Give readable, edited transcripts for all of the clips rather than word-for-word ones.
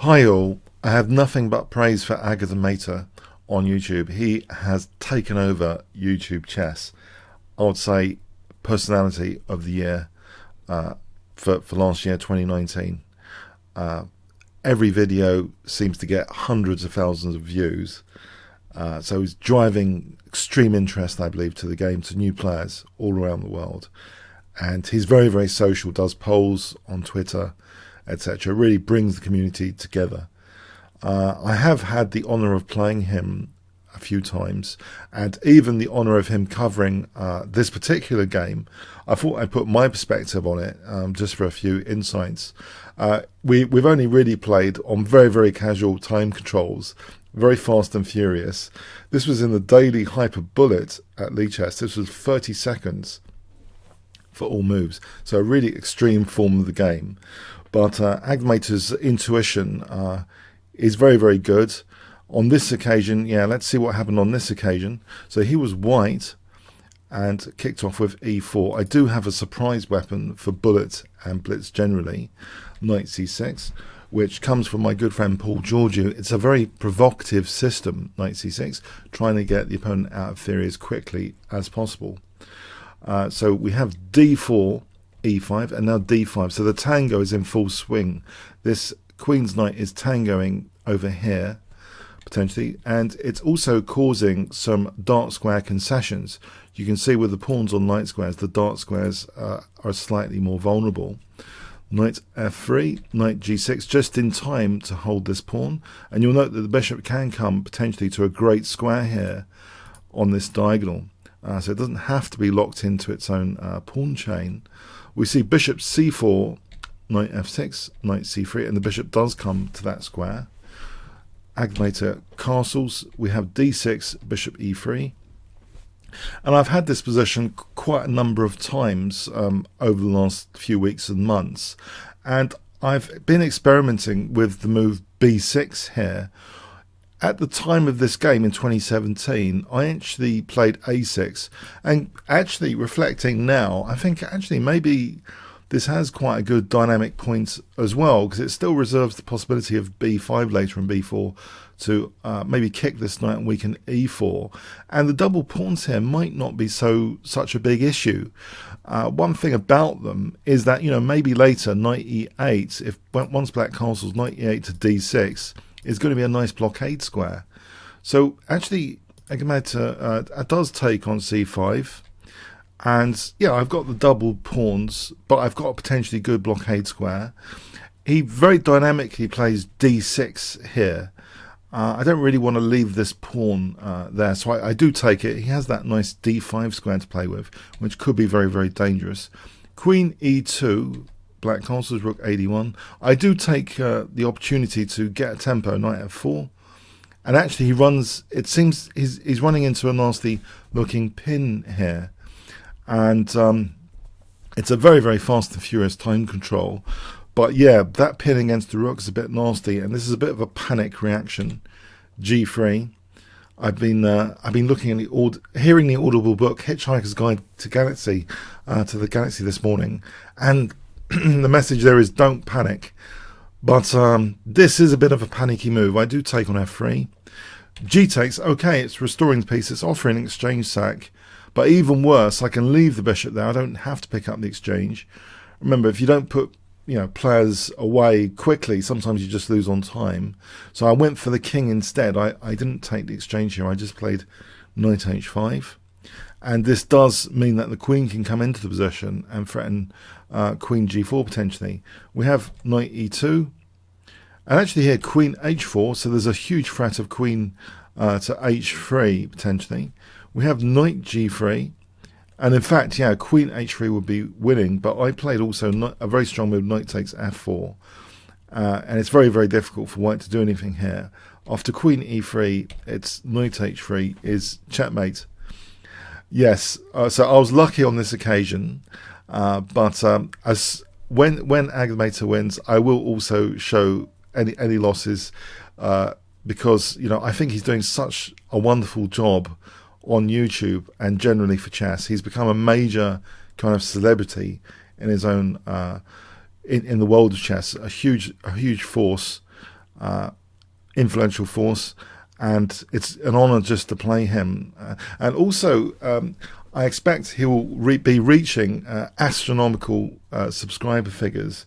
Hi all, I have nothing but praise for Agadmator on YouTube. He has taken over YouTube chess. I would say personality of the year for last year, 2019. Every video seems to get hundreds of thousands of views. So he's driving extreme interest, I believe, to the game, to new players all around the world. And he's very, very social, does polls on Twitter, etc. Really brings the community together. I have had the honour of playing him a few times, and even the honour of him covering this particular game. I thought I'd put my perspective on it, just for a few insights. We've only really played on very, very casual time controls, very fast and furious. This was in the daily hyper bullet at Lichess. This was 30 seconds for all moves, so a really extreme form of the game. But Agadmator's intuition is very, very good. On this occasion, let's see what happened on this occasion. So he was white and kicked off with e4. I do have a surprise weapon for bullet and blitz generally, knight c6, which comes from my good friend Paul Georgiou. It's a very provocative system, knight c6, trying to get the opponent out of theory as quickly as possible. So we have d4, e5, and now d5. So the tango is in full swing. This queen's knight is tangoing over here, potentially, and it's also causing some dark square concessions. You can see with the pawns on light squares, the dark squares are slightly more vulnerable. Knight f3, knight g6, just in time to hold this pawn. And you'll note that the bishop can come potentially to a great square here on this diagonal. So it doesn't have to be locked into its own pawn chain. We see bishop c4, knight f6, knight c3, and the bishop does come to that square. Agadmator castles. We have d6, bishop e3. And I've had this position quite a number of times over the last few weeks and months. And I've been experimenting with the move b6 here. At the time of this game in 2017, I actually played a6, and actually reflecting now, I think actually maybe this has quite a good dynamic point as well, because it still reserves the possibility of b5 later and b4 to maybe kick this knight and weaken e4, and the double pawns here might not be such a big issue. One thing about them is that, maybe later knight e8, if once black castles, knight e8 to d6 is going to be a nice blockade square. So actually Agadmator does take on c5, and I've got the double pawns, but I've got a potentially good blockade square. He very dynamically plays d6 here. I don't really want to leave this pawn there, so I do take it. He has that nice d5 square to play with, which could be very, very dangerous. Queen e2, black castles, rook a1. I do take the opportunity to get a tempo, knight f4. And actually he runs, it seems he's running into a nasty looking pin here. And it's a very, very fast and furious time control. But that pin against the rook is a bit nasty, and this is a bit of a panic reaction. g3. I've been looking at hearing the audible book Hitchhiker's Guide to Galaxy, to the Galaxy this morning, and the message there is don't panic. But this is a bit of a panicky move. I do take on f3. G takes. Okay, it's restoring the piece. It's offering an exchange sack. But even worse, I can leave the bishop there. I don't have to pick up the exchange. Remember, if you don't put players away quickly, sometimes you just lose on time. So I went for the king instead. I didn't take the exchange here. I just played knight h5. And this does mean that the queen can come into the position and threaten queen g4 potentially. We have knight e2. And actually here, queen h4. So there's a huge threat of queen to h3 potentially. We have knight g3. And in fact, queen h3 would be winning, but I played also a very strong move, knight takes f4. And it's very, very difficult for white to do anything here. After queen e3, it's knight h3 is checkmate. Yes, so I was lucky on this occasion, but as when Agadmator wins, I will also show any losses, because I think he's doing such a wonderful job on YouTube and generally for chess. He's become a major kind of celebrity in his own in the world of chess, a huge force influential force, and it's an honor just to play him. And also, I expect he will be reaching astronomical subscriber figures.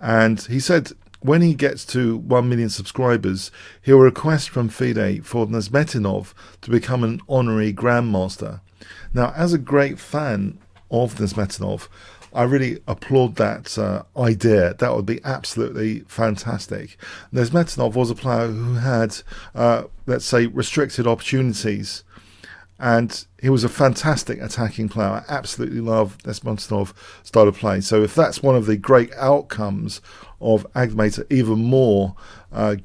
And he said when he gets to 1 million subscribers, he'll request from FIDE for Nesmetinov to become an honorary Grandmaster. Now, as a great fan of Nesmetinov, I really applaud that idea. That would be absolutely fantastic. Nesmetinov was a player who had, let's say, restricted opportunities, and he was a fantastic attacking player. I absolutely love Nesmetinov's style of play. So if that's one of the great outcomes of Agadmator, even more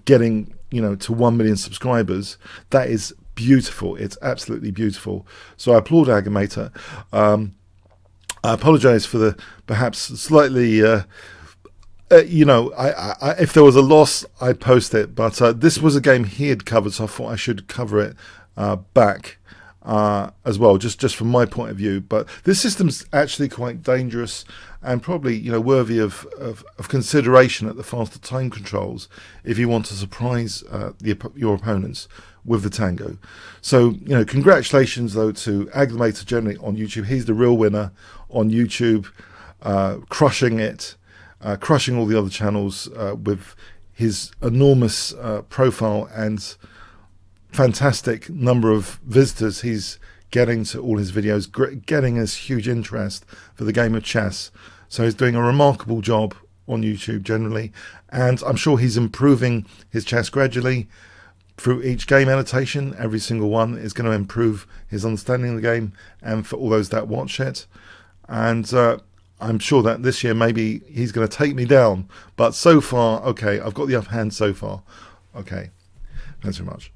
getting to 1 million subscribers, that is beautiful. It's absolutely beautiful. So I applaud Agadmator. I apologise for the perhaps slightly, if there was a loss, I'd post it. But this was a game he had covered, so I thought I should cover it back as well, just from my point of view. But this system's actually quite dangerous and probably worthy of consideration at the faster time controls if you want to surprise your opponents with the Tango. So congratulations though to Agadmator generally on YouTube. He's the real winner on YouTube, crushing it, crushing all the other channels with his enormous profile and fantastic number of visitors he's getting to all his videos, getting this huge interest for the game of chess. So he's doing a remarkable job on YouTube generally, and I'm sure he's improving his chess gradually through each game annotation. Every single one is going to improve his understanding of the game, and for all those that watch it. And I'm sure that this year maybe he's going to take me down, but so far, okay, I've got the upper hand so far. Okay, thanks very much.